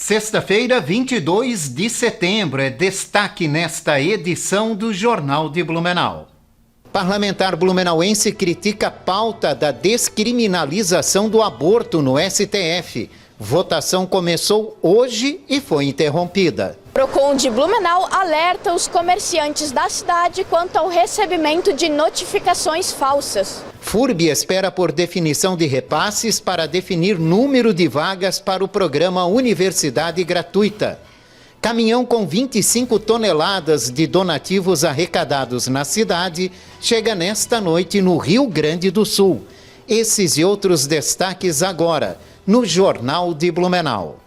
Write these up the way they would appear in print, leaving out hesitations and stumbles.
Sexta-feira, 22 de setembro, é destaque nesta edição do Jornal de Blumenau. Parlamentar blumenauense critica a pauta da descriminalização do aborto no STF. Votação começou hoje e foi interrompida. Procon de Blumenau alerta os comerciantes da cidade quanto ao recebimento de notificações falsas. FURB espera por definição de repasses para definir número de vagas para o programa Universidade Gratuita. Caminhão com 25 toneladas de donativos arrecadados na cidade chega nesta noite no Rio Grande do Sul. Esses e outros destaques agora, no Jornal de Blumenau.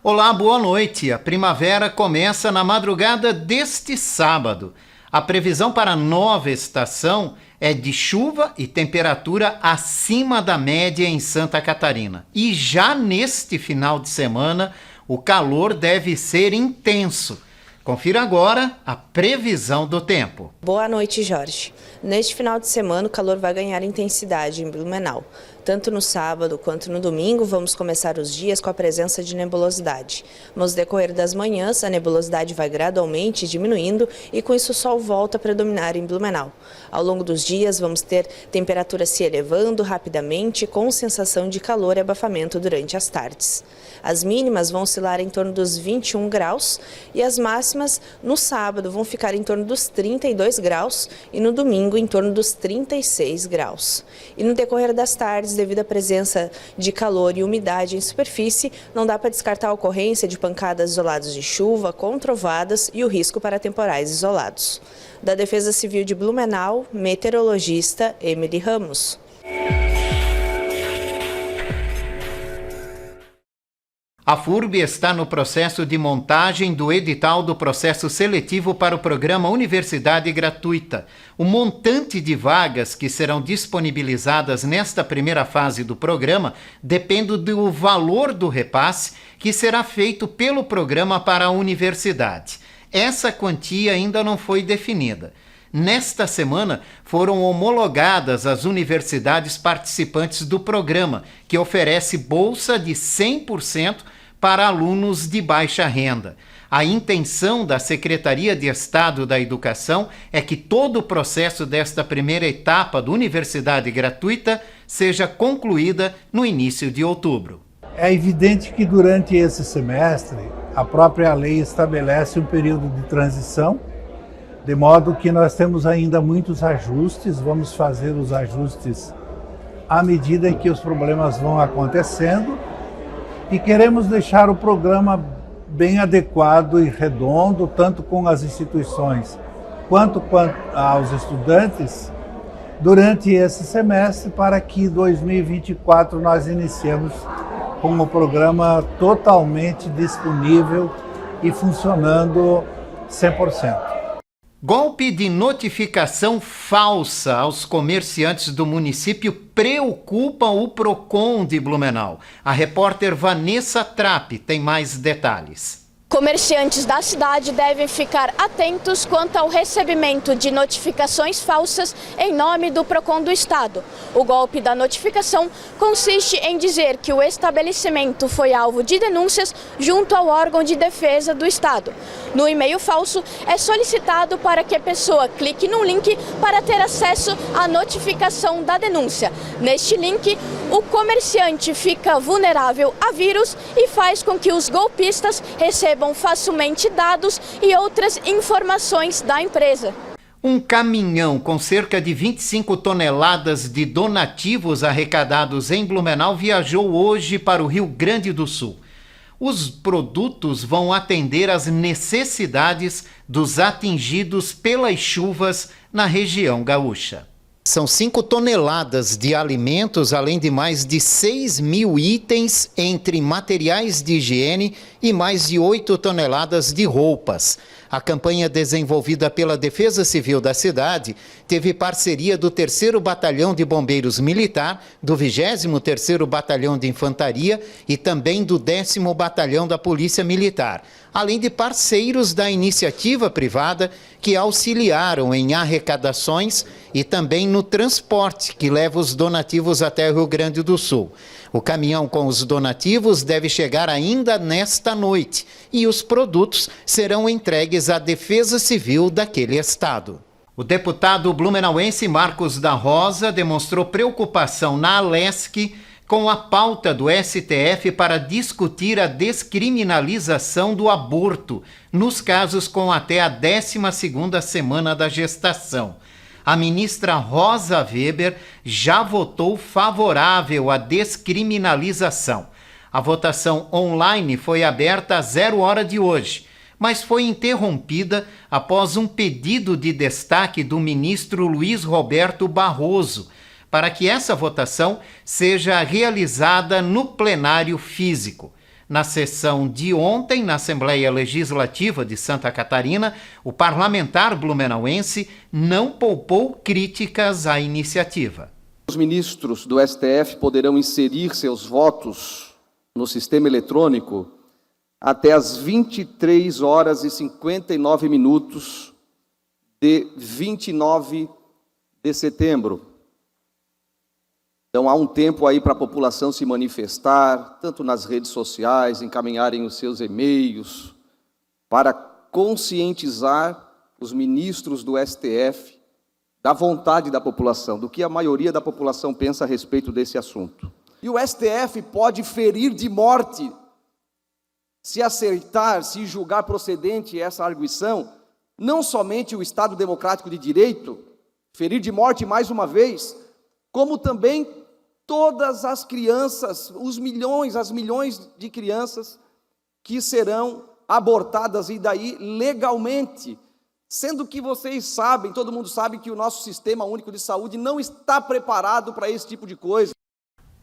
Olá, boa noite. A primavera começa na madrugada deste sábado. A previsão para a nova estação é de chuva e temperatura acima da média em Santa Catarina. E já neste final de semana, o calor deve ser intenso. Confira agora a previsão do tempo. Boa noite, Jorge. Neste final de semana, o calor vai ganhar intensidade em Blumenau. Tanto no sábado quanto no domingo, vamos começar os dias com a presença de nebulosidade. No decorrer das manhãs, a nebulosidade vai gradualmente diminuindo e com isso o sol volta a predominar em Blumenau. Ao longo dos dias, vamos ter temperatura se elevando rapidamente, com sensação de calor e abafamento durante as tardes. As mínimas vão oscilar em torno dos 21 graus e as máximas no sábado vão ficar em torno dos 32 graus e no domingo em torno dos 36 graus. E no decorrer das tardes, devido à presença de calor e umidade em superfície, não dá para descartar a ocorrência de pancadas isoladas de chuva, com trovoadas e o risco para temporais isolados. Da Defesa Civil de Blumenau, meteorologista Emily Ramos. A FURB está no processo de montagem do edital do processo seletivo para o programa Universidade Gratuita. O montante de vagas que serão disponibilizadas nesta primeira fase do programa depende do valor do repasse que será feito pelo programa para a universidade. Essa quantia ainda não foi definida. Nesta semana, foram homologadas as universidades participantes do programa, que oferece bolsa de 100% para alunos de baixa renda. A intenção da Secretaria de Estado da Educação é que todo o processo desta primeira etapa da Universidade Gratuita seja concluída no início de outubro. É evidente que durante esse semestre, a própria lei estabelece um período de transição, de modo que nós temos ainda muitos ajustes, vamos fazer os ajustes à medida em que os problemas vão acontecendo e queremos deixar o programa bem adequado e redondo, tanto com as instituições quanto aos estudantes, durante esse semestre, para que em 2024 nós iniciemos com o programa totalmente disponível e funcionando 100%. Golpe de notificação falsa aos comerciantes do município preocupa o Procon de Blumenau. A repórter Vanessa Trapp tem mais detalhes. Comerciantes da cidade devem ficar atentos quanto ao recebimento de notificações falsas em nome do Procon do Estado. O golpe da notificação consiste em dizer que o estabelecimento foi alvo de denúncias junto ao órgão de defesa do Estado. No e-mail falso, é solicitado para que a pessoa clique num link para ter acesso à notificação da denúncia. Neste link, o comerciante fica vulnerável a vírus e faz com que os golpistas recebam facilmente dados e outras informações da empresa. Um caminhão com cerca de 25 toneladas de donativos arrecadados em Blumenau viajou hoje para o Rio Grande do Sul. Os produtos vão atender às necessidades dos atingidos pelas chuvas na região gaúcha. São 5 toneladas de alimentos, além de mais de 6.000 itens entre materiais de higiene e mais de 8 toneladas de roupas. A campanha desenvolvida pela Defesa Civil da cidade teve parceria do 3º Batalhão de Bombeiros Militar, do 23º Batalhão de Infantaria e também do 10º Batalhão da Polícia Militar, além de parceiros da iniciativa privada que auxiliaram em arrecadações e também no transporte que leva os donativos até o Rio Grande do Sul. O caminhão com os donativos deve chegar ainda nesta noite e os produtos serão entregues à Defesa Civil daquele estado. O deputado blumenauense Marcos da Rosa demonstrou preocupação na Alesc com a pauta do STF para discutir a descriminalização do aborto nos casos com até a 12ª semana da gestação. A ministra Rosa Weber já votou favorável à descriminalização. A votação online foi aberta às 0h de hoje, mas foi interrompida após um pedido de destaque do ministro Luiz Roberto Barroso para que essa votação seja realizada no plenário físico. Na sessão de ontem, na Assembleia Legislativa de Santa Catarina, o parlamentar blumenauense não poupou críticas à iniciativa. Os ministros do STF poderão inserir seus votos no sistema eletrônico até às 23h59 de 29 de setembro. Então, há um tempo aí para a população se manifestar, tanto nas redes sociais, encaminharem os seus e-mails, para conscientizar os ministros do STF da vontade da população, do que a maioria da população pensa a respeito desse assunto. E o STF pode ferir de morte, se aceitar, se julgar procedente essa arguição, não somente o Estado Democrático de Direito, ferir de morte mais uma vez, como também todas as crianças, as milhões de crianças que serão abortadas e daí legalmente, sendo que vocês sabem, todo mundo sabe que o nosso Sistema Único de Saúde não está preparado para esse tipo de coisa.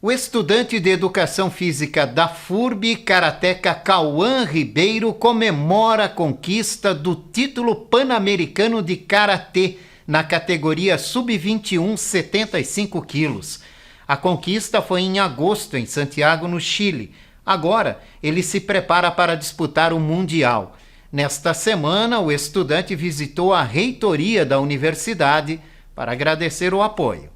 O estudante de Educação Física da FURB, karateca Cauã Ribeiro, comemora a conquista do título pan-americano de karatê na categoria sub-21 75 quilos. A conquista foi em agosto em Santiago, no Chile. Agora, ele se prepara para disputar o Mundial. Nesta semana, o estudante visitou a reitoria da universidade para agradecer o apoio.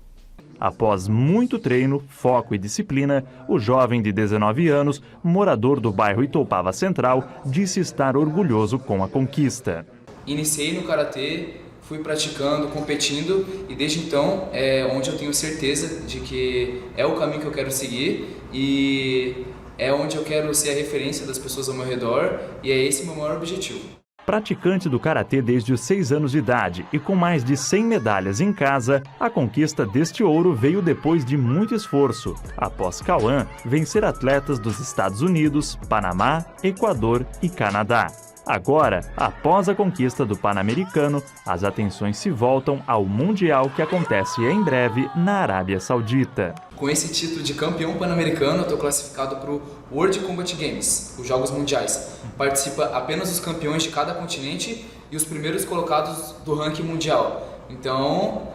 Após muito treino, foco e disciplina, o jovem de 19 anos, morador do bairro Itoupava Central, disse estar orgulhoso com a conquista. Iniciei no karatê, fui praticando, competindo e desde então é onde eu tenho certeza de que é o caminho que eu quero seguir e é onde eu quero ser a referência das pessoas ao meu redor e é esse o meu maior objetivo. Praticante do karatê desde os 6 anos de idade e com mais de 100 medalhas em casa, a conquista deste ouro veio depois de muito esforço, após Cauã vencer atletas dos Estados Unidos, Panamá, Equador e Canadá. Agora, após a conquista do Pan-Americano, as atenções se voltam ao Mundial que acontece em breve na Arábia Saudita. Com esse título de campeão pan-americano, eu estou classificado para o World Combat Games, os Jogos Mundiais. Participa apenas os campeões de cada continente e os primeiros colocados do ranking mundial. Então,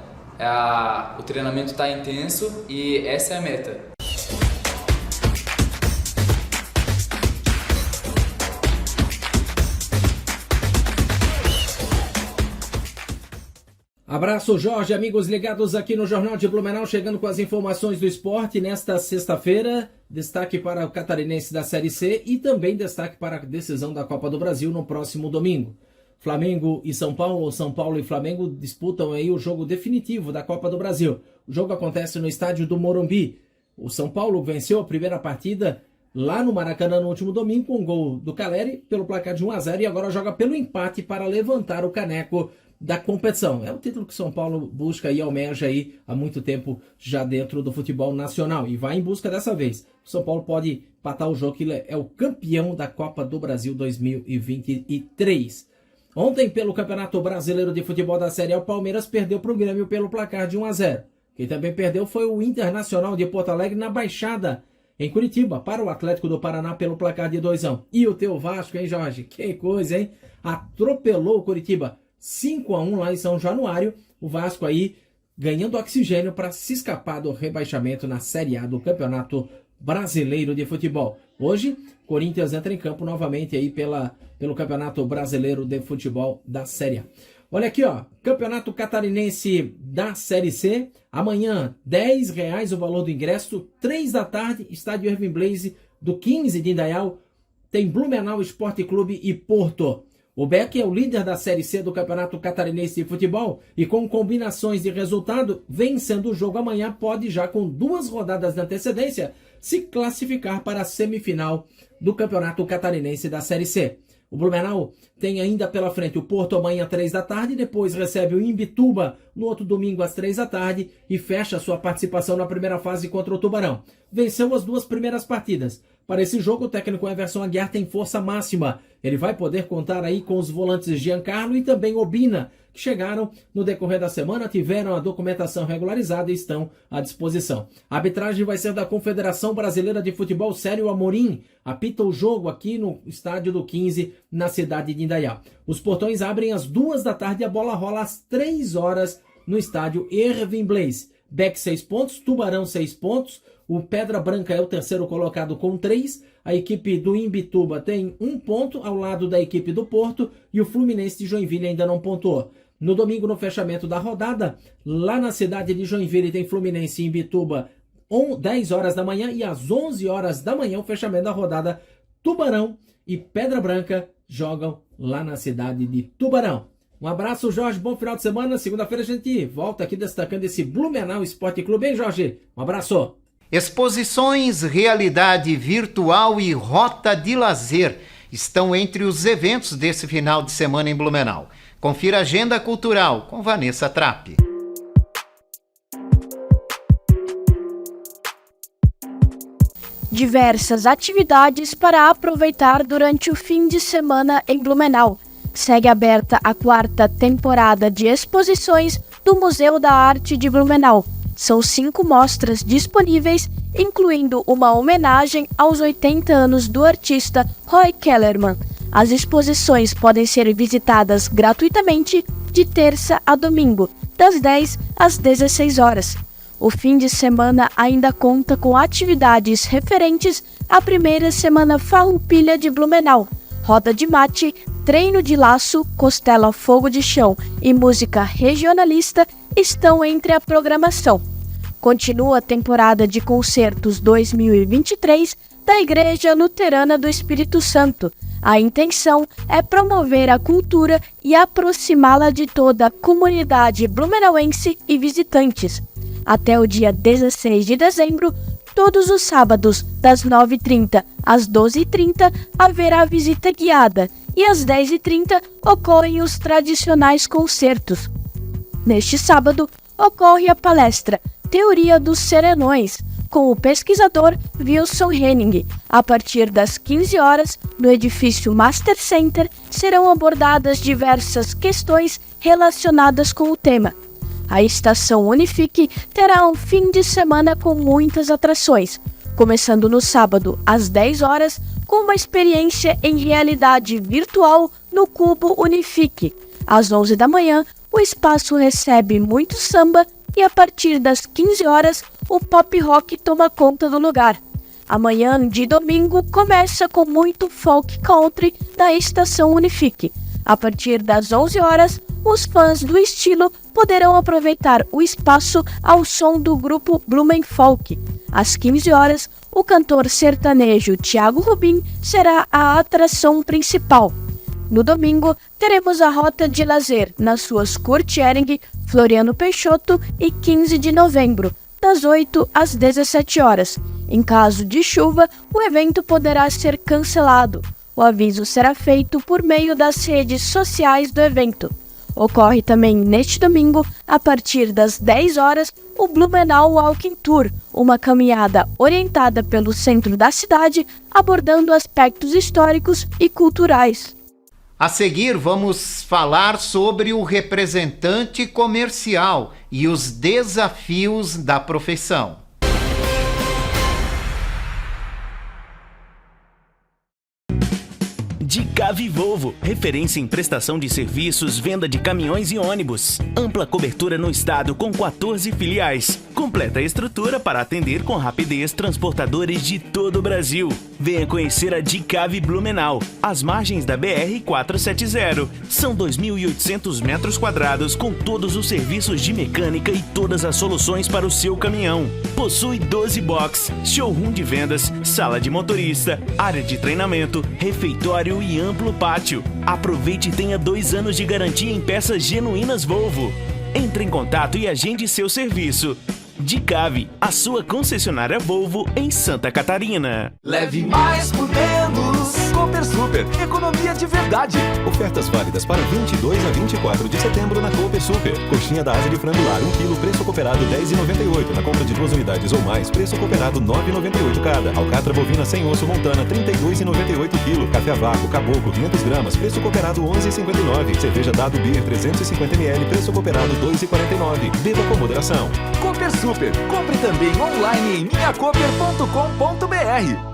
o treinamento está intenso e essa é a meta. Abraço, Jorge, amigos ligados aqui no Jornal de Blumenau, chegando com as informações do esporte nesta sexta-feira. Destaque para o catarinense da Série C e também destaque para a decisão da Copa do Brasil no próximo domingo. Flamengo e São Paulo e Flamengo disputam aí o jogo definitivo da Copa do Brasil. O jogo acontece no estádio do Morumbi. O São Paulo venceu a primeira partida lá no Maracanã no último domingo com um gol do Caleri pelo placar de 1-0 e agora joga pelo empate para levantar o caneco da competição. É o título que São Paulo busca e almeja aí há muito tempo já dentro do futebol nacional e vai em busca dessa vez. O São Paulo pode empatar o jogo que é o campeão da Copa do Brasil 2023. Ontem, pelo Campeonato Brasileiro de Futebol da Série A, o Palmeiras perdeu para o Grêmio pelo placar de 1-0. Quem também perdeu foi o Internacional de Porto Alegre na Baixada, em Curitiba para o Atlético do Paraná pelo placar de 2-1. E o teu Vasco, hein, Jorge? Que coisa, hein? Atropelou o Curitiba 5-1 lá em São Januário. O Vasco aí ganhando oxigênio para se escapar do rebaixamento na Série A do Campeonato Brasileiro de Futebol. Hoje, Corinthians entra em campo novamente aí pelo Campeonato Brasileiro de Futebol da Série A. Olha aqui, ó, Campeonato Catarinense da Série C. Amanhã, R$10 o valor do ingresso, 3 da tarde, estádio Erwin Blaze, do 15 de Indaial, tem Blumenau Esporte Clube e Porto. O Beck é o líder da Série C do Campeonato Catarinense de Futebol e com combinações de resultado, vencendo o jogo amanhã, pode já com 2 rodadas de antecedência se classificar para a semifinal do Campeonato Catarinense da Série C. O Blumenau tem ainda pela frente o Porto amanhã às 3 da tarde, depois recebe o Imbituba no outro domingo às 3 da tarde e fecha sua participação na primeira fase contra o Tubarão. Venceu as 2 primeiras partidas. Para esse jogo, o técnico Everson Aguiar tem força máxima. Ele vai poder contar aí com os volantes Giancarlo e também Obina, que chegaram no decorrer da semana, tiveram a documentação regularizada e estão à disposição. A arbitragem vai ser da Confederação Brasileira de Futebol, Célio Amorim. Apita o jogo aqui no estádio do 15, na cidade de Indaial. Os portões abrem às 2 da tarde e a bola rola às 3 horas no estádio Erwin Blaze. Beck 6 pontos, Tubarão 6 pontos. O Pedra Branca é o terceiro colocado com 3. A equipe do Imbituba tem 1 ponto ao lado da equipe do Porto e o Fluminense de Joinville ainda não pontuou. No domingo, no fechamento da rodada, lá na cidade de Joinville tem Fluminense e Imbituba 10 horas da manhã e às 11 horas da manhã o fechamento da rodada. Tubarão e Pedra Branca jogam lá na cidade de Tubarão. Um abraço, Jorge, bom final de semana. Segunda-feira a gente volta aqui destacando esse Blumenau Esporte Clube, hein, Jorge? Um abraço. Exposições, realidade virtual e rota de lazer estão entre os eventos desse final de semana em Blumenau. Confira a agenda cultural com Vanessa Trapp. Diversas atividades para aproveitar durante o fim de semana em Blumenau. Segue aberta a 4ª temporada de exposições do Museu da Arte de Blumenau. São 5 mostras disponíveis, incluindo uma homenagem aos 80 anos do artista Roy Kellerman. As exposições podem ser visitadas gratuitamente de terça a domingo, das 10 às 16 horas. O fim de semana ainda conta com atividades referentes à primeira semana Farroupilha de Blumenau. Roda de mate, treino de laço, costela fogo de chão e música regionalista estão entre a programação. Continua a temporada de concertos 2023 da Igreja Luterana do Espírito Santo. A intenção é promover a cultura e aproximá-la de toda a comunidade blumenauense e visitantes. Até o dia 16 de dezembro, todos os sábados, das 9h30 às 12h30, haverá visita guiada e às 10h30 ocorrem os tradicionais concertos. Neste sábado, ocorre a palestra Teoria dos Serenões, com o pesquisador Wilson Henning. A partir das 15 horas, no edifício Master Center, serão abordadas diversas questões relacionadas com o tema. A estação Unifique terá um fim de semana com muitas atrações, começando no sábado às 10 horas, com uma experiência em realidade virtual no Cubo Unifique. Às 11 da manhã, o espaço recebe muito samba e a partir das 15 horas, o pop rock toma conta do lugar. Amanhã de domingo começa com muito folk country da estação Unifique. A partir das 11 horas, os fãs do estilo poderão aproveitar o espaço ao som do grupo Blumen Folk. Às 15 horas, o cantor sertanejo Thiago Rubim será a atração principal. No domingo, teremos a rota de lazer nas ruas Kurt Ehring, Floriano Peixoto e 15 de novembro, das 8 às 17 horas. Em caso de chuva, o evento poderá ser cancelado. O aviso será feito por meio das redes sociais do evento. Ocorre também neste domingo, a partir das 10 horas, o Blumenau Walking Tour, uma caminhada orientada pelo centro da cidade, abordando aspectos históricos e culturais. A seguir, vamos falar sobre o representante comercial e os desafios da profissão. Dicave Volvo, referência em prestação de serviços, venda de caminhões e ônibus. Ampla cobertura no estado com 14 filiais. Completa estrutura para atender com rapidez transportadores de todo o Brasil. Venha conhecer a Dicave Blumenau, às margens da BR-470. São 2.800 metros quadrados com todos os serviços de mecânica e todas as soluções para o seu caminhão. Possui 12 box, showroom de vendas, sala de motorista, área de treinamento, refeitório e amplo pátio. Aproveite e tenha 2 anos de garantia em peças genuínas Volvo. Entre em contato e agende seu serviço. Dicave, a sua concessionária Volvo em Santa Catarina. Leve mais por menos. Cooper Super, economia de verdade. Ofertas válidas para 22 a 24 de setembro na Cooper Super. Coxinha da asa de frango lar, 1 kg, preço cooperado R$10,98. Na compra de 2 unidades ou mais, preço cooperado R$9,98 cada. Alcatra bovina sem osso montana, R$32,98 kg. Café a vácuo, caboclo, 500 gramas, preço cooperado R$11,59. Cerveja Dado Beer, 350 ml, preço cooperado R$2,49. Beba com moderação. Cooper Super. Compre também online em minhacooper.com.br.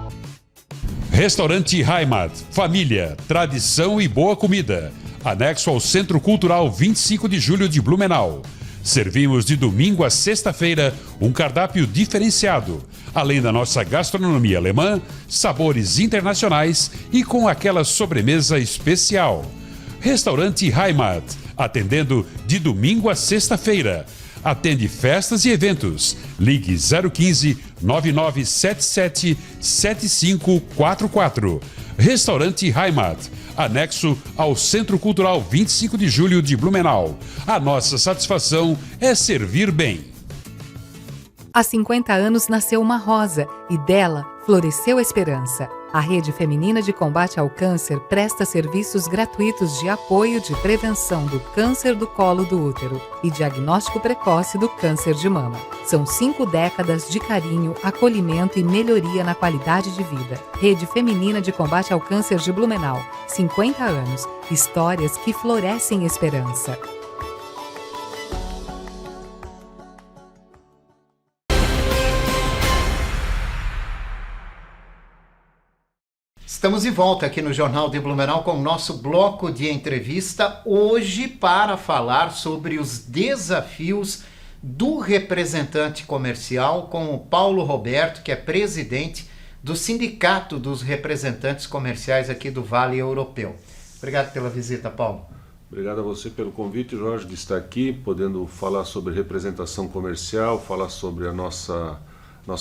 Restaurante Heimat, família, tradição e boa comida. Anexo ao Centro Cultural 25 de Julho de Blumenau. Servimos de domingo a sexta-feira um cardápio diferenciado, além da nossa gastronomia alemã, sabores internacionais e com aquela sobremesa especial. Restaurante Heimat, atendendo de domingo a sexta-feira. Atende festas e eventos. Ligue 015 9977 7544. Restaurante Heimat, anexo ao Centro Cultural 25 de Julho de Blumenau. A nossa satisfação é servir bem. Há 50 anos nasceu uma rosa e dela floresceu a esperança. A Rede Feminina de Combate ao Câncer presta serviços gratuitos de apoio de prevenção do câncer do colo do útero e diagnóstico precoce do câncer de mama. São 5 décadas de carinho, acolhimento e melhoria na qualidade de vida. Rede Feminina de Combate ao Câncer de Blumenau. 50 anos. Histórias que florescem esperança. Estamos de volta aqui no Jornal de Blumenau com o nosso bloco de entrevista, hoje para falar sobre os desafios do representante comercial com o Paulo Roberto, que é presidente do Sindicato dos Representantes Comerciais aqui do Vale Europeu. Obrigado pela visita, Paulo. Obrigado a você pelo convite, Jorge, de estar aqui, podendo falar sobre representação comercial, falar sobre a nossa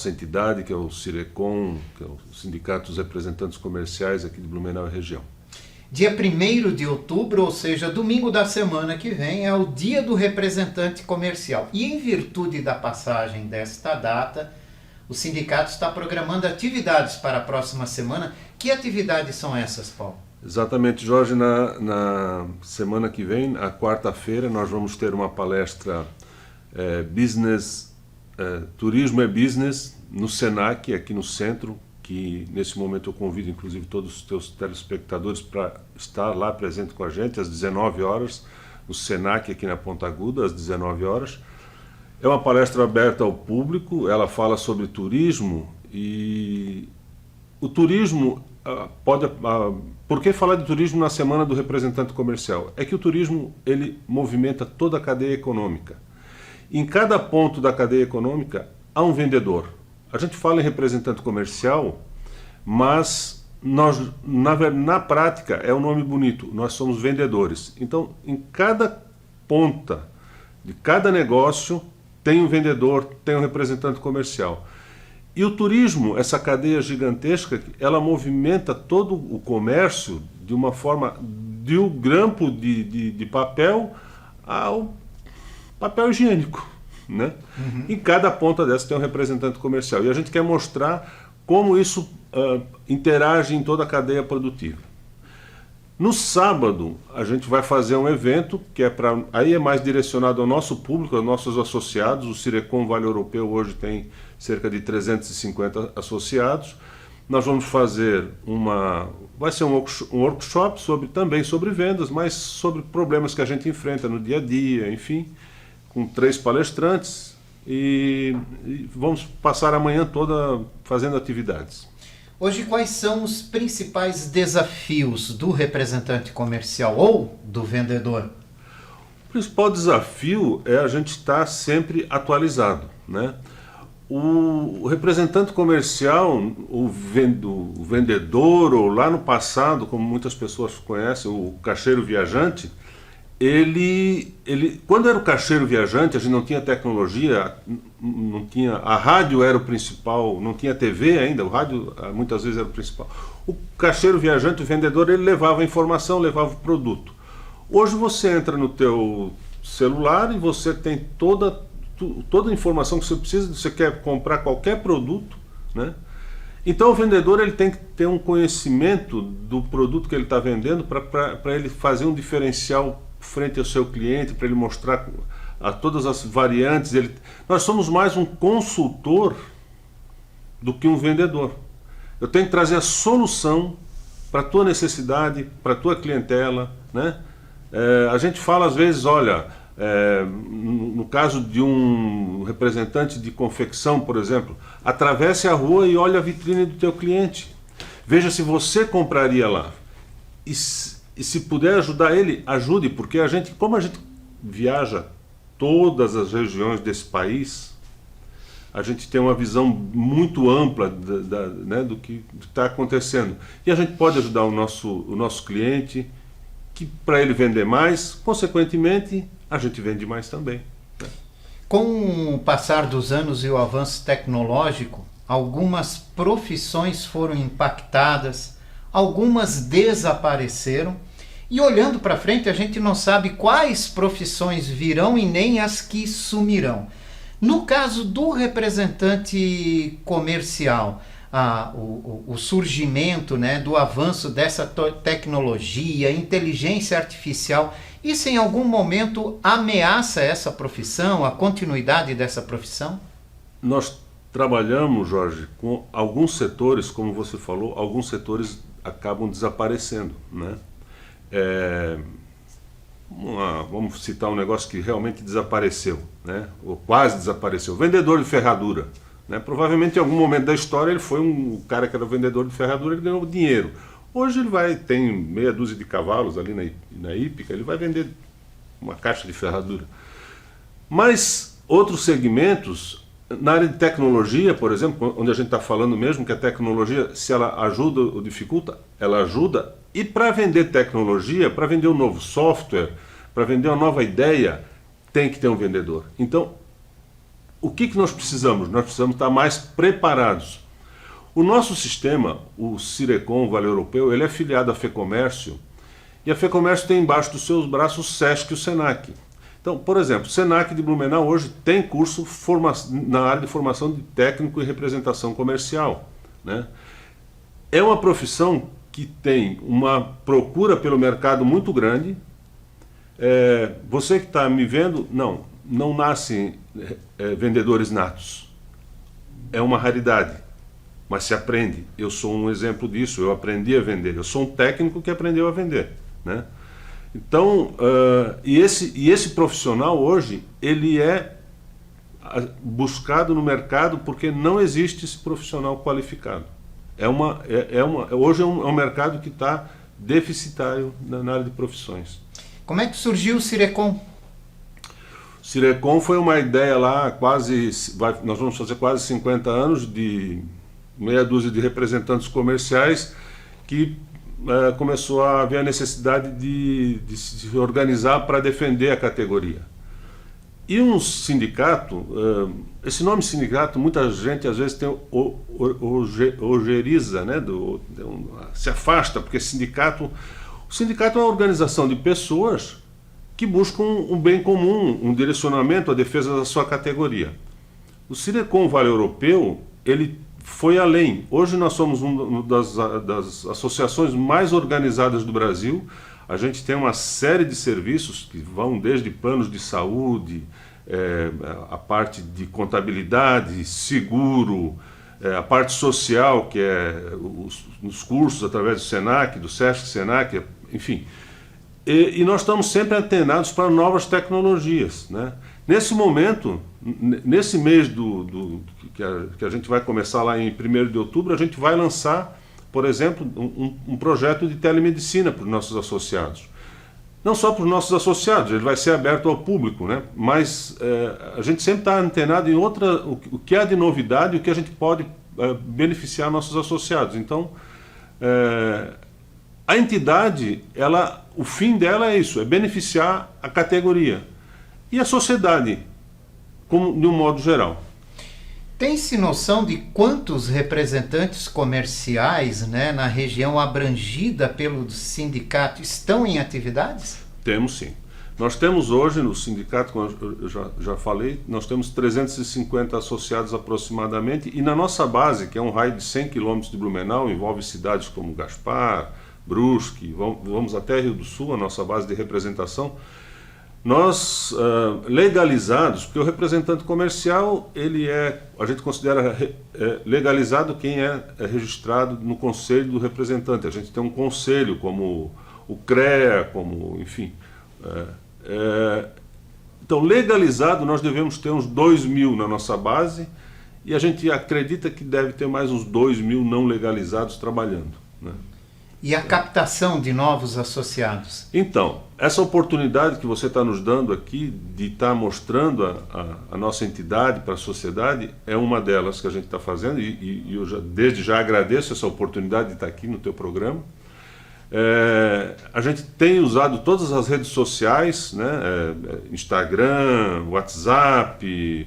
entidade, que é o Cirecom, que é o Sindicato dos Representantes Comerciais aqui de Blumenau e região. Dia 1º de outubro, ou seja, domingo da semana que vem, é o Dia do Representante Comercial. E em virtude da passagem desta data, o sindicato está programando atividades para a próxima semana. Que atividades são essas, Paulo? Exatamente, Jorge. Na semana que vem, a quarta-feira, nós vamos ter uma palestra Turismo é Business, no Senac, aqui no centro, que nesse momento eu convido inclusive todos os teus telespectadores para estar lá presente com a gente às 19 horas, no Senac aqui na Ponta Aguda, às 19 horas. É uma palestra aberta ao público, ela fala sobre turismo e o turismo por que falar de turismo na Semana do Representante Comercial? É que o turismo ele movimenta toda a cadeia econômica. Em cada ponto da cadeia econômica há um vendedor. A gente fala em representante comercial, mas nós, na prática é um nome bonito, nós somos vendedores. Então, em cada ponta de cada negócio tem um vendedor, tem um representante comercial. E o turismo, essa cadeia gigantesca, ela movimenta todo o comércio de uma forma, de um grampo de papel ao papel higiênico, né? Uhum. Em cada ponta dessa tem um representante comercial. E a gente quer mostrar como isso interage em toda a cadeia produtiva. No sábado, a gente vai fazer um evento que aí é mais direcionado ao nosso público, aos nossos associados. O Cirecom Vale Europeu hoje tem cerca de 350 associados. Nós vamos fazer vai ser um workshop também sobre vendas, mas sobre problemas que a gente enfrenta no dia a dia, enfim, com 3 palestrantes e vamos passar a manhã toda fazendo atividades. Hoje, quais são os principais desafios do representante comercial ou do vendedor? O principal desafio é a gente estar sempre atualizado, né? O representante comercial, o vendedor, ou lá no passado, como muitas pessoas conhecem, o caixeiro viajante, ele quando era o caixeiro viajante, a gente não tinha tecnologia, não tinha, a rádio era o principal, não tinha TV ainda, o rádio muitas vezes era o principal. O caixeiro viajante, o vendedor, ele levava a informação, levava o produto. Hoje você entra no teu celular e você tem toda a informação que você precisa, você quer comprar qualquer produto, né? Então o vendedor ele tem que ter um conhecimento do produto que ele está vendendo para ele fazer um diferencial frente ao seu cliente, para ele mostrar a todas as variantes. Nós somos mais um consultor do que um vendedor. Eu tenho que trazer a solução para a tua necessidade, para a tua clientela, né? A gente fala às vezes, olha, no caso de um representante de confecção, por exemplo, atravesse a rua e olhe a vitrine do teu cliente. Veja se você compraria lá. E se puder ajudar ele, ajude, porque como a gente viaja todas as regiões desse país, a gente tem uma visão muito ampla né, do que está acontecendo. E a gente pode ajudar o nosso cliente, que para ele vender mais, consequentemente, a gente vende mais também. Né? Com o passar dos anos e o avanço tecnológico, algumas profissões foram impactadas, algumas desapareceram, e olhando para frente a gente não sabe quais profissões virão e nem as que sumirão. No caso do representante comercial, o surgimento, né, do avanço dessa tecnologia, inteligência artificial, isso em algum momento ameaça essa profissão, a continuidade dessa profissão? Nós trabalhamos, Jorge, com alguns setores, como você falou, alguns setores acabam desaparecendo, né? Vamos citar um negócio que realmente desapareceu, né? Ou quase desapareceu. Vendedor de ferradura. Né? Provavelmente em algum momento da história ele foi um cara que era vendedor de ferradura e ganhou dinheiro. Hoje ele tem meia dúzia de cavalos ali na hípica, ele vai vender uma caixa de ferradura. Mas outros segmentos, na área de tecnologia, por exemplo, onde a gente está falando mesmo que a tecnologia, se ela ajuda ou dificulta, ela ajuda. E para vender tecnologia, para vender um novo software, para vender uma nova ideia, tem que ter um vendedor. Então, o que nós precisamos? Nós precisamos estar mais preparados. O nosso sistema, o Cirecom, o Vale Europeu, ele é filiado à FEComércio, e a FEComércio tem embaixo dos seus braços o SESC e o SENAC. Então, por exemplo, o SENAC de Blumenau hoje tem curso na área de formação de técnico e representação comercial, né? É uma profissão que tem uma procura pelo mercado muito grande. Você que está me vendo, não nascem vendedores natos. É uma raridade, mas se aprende. Eu sou um exemplo disso, eu aprendi a vender. Eu sou um técnico que aprendeu a vender, né? Então, e esse profissional hoje, ele é buscado no mercado porque não existe esse profissional qualificado. Hoje é um mercado que está deficitário na área de profissões. Como é que surgiu o Cirecom? O Cirecom foi uma ideia lá, nós vamos fazer quase 50 anos, de meia dúzia de representantes comerciais que começou a haver a necessidade de se organizar para defender a categoria. E um sindicato, esse nome sindicato, muita gente às vezes tem ojeriza, né? Se afasta, porque o sindicato é uma organização de pessoas que buscam um bem comum, um direcionamento à defesa da sua categoria. O Cirecom Vale Europeu, ele foi além. Hoje nós somos uma das associações mais organizadas do Brasil. A gente tem uma série de serviços que vão desde planos de saúde, a parte de contabilidade, seguro, a parte social, que é os cursos através do SENAC, do SESC, SENAC, enfim. E nós estamos sempre antenados para novas tecnologias, né? Nesse momento, nesse mês que a gente vai começar lá em 1º de outubro, a gente vai lançar, por exemplo, um projeto de telemedicina para os nossos associados. Não só para os nossos associados, ele vai ser aberto ao público, né? Mas a gente sempre está antenado em o que há de novidade e o que a gente pode beneficiar nossos associados. Então, a entidade, o fim dela é isso, é beneficiar a categoria e a sociedade, de um modo geral. Tem-se noção de quantos representantes comerciais, né, na região abrangida pelo sindicato estão em atividades? Temos sim. Nós temos hoje no sindicato, como eu já falei, nós temos 350 associados aproximadamente, e na nossa base, que é um raio de 100 km de Blumenau, envolve cidades como Gaspar, Brusque, vamos até Rio do Sul, a nossa base de representação. Nós, legalizados, porque o representante comercial, a gente considera legalizado quem é registrado no conselho do representante. A gente tem um conselho, como o CREA, enfim. Então, legalizado, nós devemos ter uns 2.000 na nossa base, e a gente acredita que deve ter mais uns 2.000 não legalizados trabalhando, né? E a captação de novos associados? Então, essa oportunidade que você está nos dando aqui de estar mostrando a nossa entidade para a sociedade é uma delas que a gente está fazendo, e eu desde já agradeço essa oportunidade de estar aqui no teu programa. A gente tem usado todas as redes sociais, né? Instagram, WhatsApp,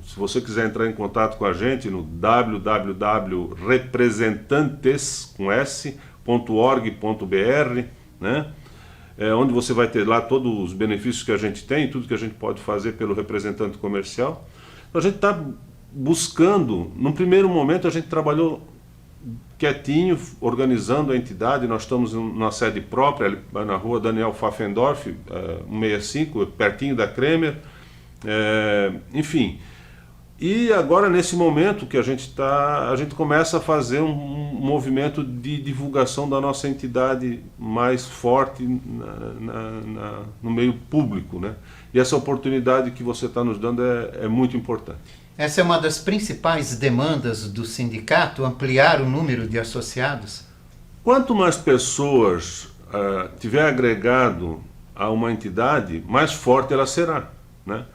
se você quiser entrar em contato com a gente no www.representantes.org.br, né? Onde você vai ter lá todos os benefícios que a gente tem, tudo que a gente pode fazer pelo representante comercial. Então, a gente está buscando, num primeiro momento a gente trabalhou quietinho, organizando a entidade. Nós estamos numa sede própria, na rua Daniel Pfaffendorf, 165, pertinho da Kremer. Enfim, e agora nesse momento que a gente começa a fazer um movimento de divulgação da nossa entidade mais forte no meio público, né? E essa oportunidade que você está nos dando é muito importante. Essa é uma das principais demandas do sindicato, ampliar o número de associados? Quanto mais pessoas tiver agregado a uma entidade, mais forte ela será, né?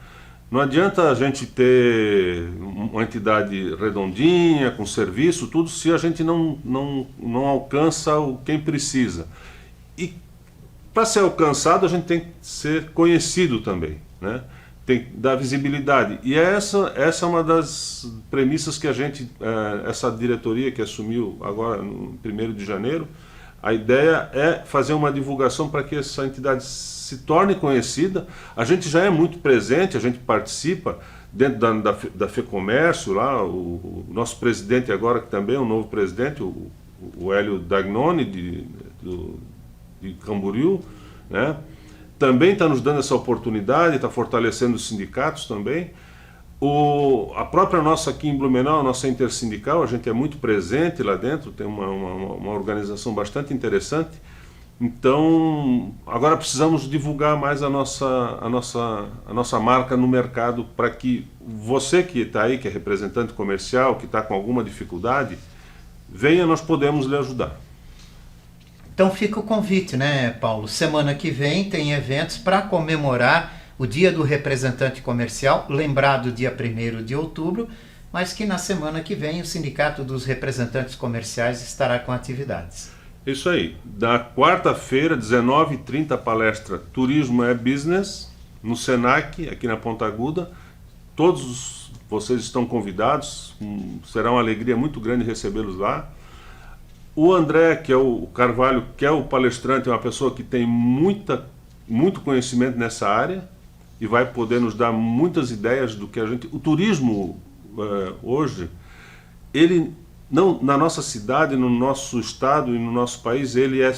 Não adianta a gente ter uma entidade redondinha, com serviço, tudo, se a gente não alcança quem precisa. E para ser alcançado, a gente tem que ser conhecido também, né? Tem que dar visibilidade. E essa é uma das premissas que essa diretoria que assumiu agora no 1º de janeiro, a ideia é fazer uma divulgação para que essa entidade se torne conhecida. A gente já é muito presente, a gente participa dentro da FEComércio, lá, o nosso presidente agora, que também é um novo presidente, o Hélio Dagnoni, de Camboriú, né? Também está nos dando essa oportunidade, está fortalecendo os sindicatos também. A própria nossa aqui em Blumenau, a nossa intersindical, a gente é muito presente lá dentro, tem uma organização bastante interessante. Então, agora precisamos divulgar mais a nossa marca no mercado, para que você que está aí, que é representante comercial, que está com alguma dificuldade, venha, nós podemos lhe ajudar. Então fica o convite, né, Paulo? Semana que vem tem eventos para comemorar o Dia do Representante Comercial, lembrado dia 1º de outubro, mas que na semana que vem o Sindicato dos Representantes Comerciais estará com atividades. Isso aí. Da quarta-feira, 19h30, a palestra Turismo é Business, no Senac, aqui na Ponta Aguda. Todos vocês estão convidados, será uma alegria muito grande recebê-los lá. O André, que é o Carvalho, que é o palestrante, é uma pessoa que tem muito conhecimento nessa área e vai poder nos dar muitas ideias do que a gente... O turismo, hoje, ele, não, na nossa cidade, no nosso estado e no nosso país, ele é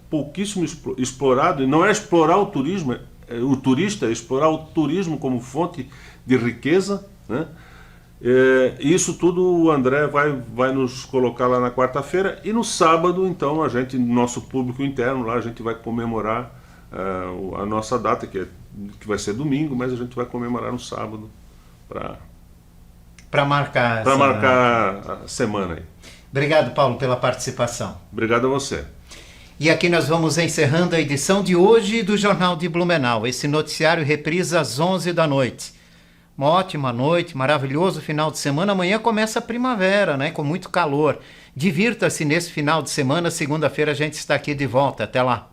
pouquíssimo explorado, e não é explorar o turismo, o turista, é explorar o turismo como fonte de riqueza, né? Isso tudo o André vai nos colocar lá na quarta-feira, e no sábado, então, nosso público interno lá, a gente vai comemorar a nossa data, que vai ser domingo, mas a gente vai comemorar no sábado para marcar a semana aí. Obrigado, Paulo, pela participação. Obrigado a você. E aqui nós vamos encerrando a edição de hoje do Jornal de Blumenau. Esse noticiário reprisa às 11 da noite. Uma ótima noite, maravilhoso final de semana. Amanhã começa a primavera, né? Com muito calor. Divirta-se nesse final de semana. Segunda-feira a gente está aqui de volta. Até lá.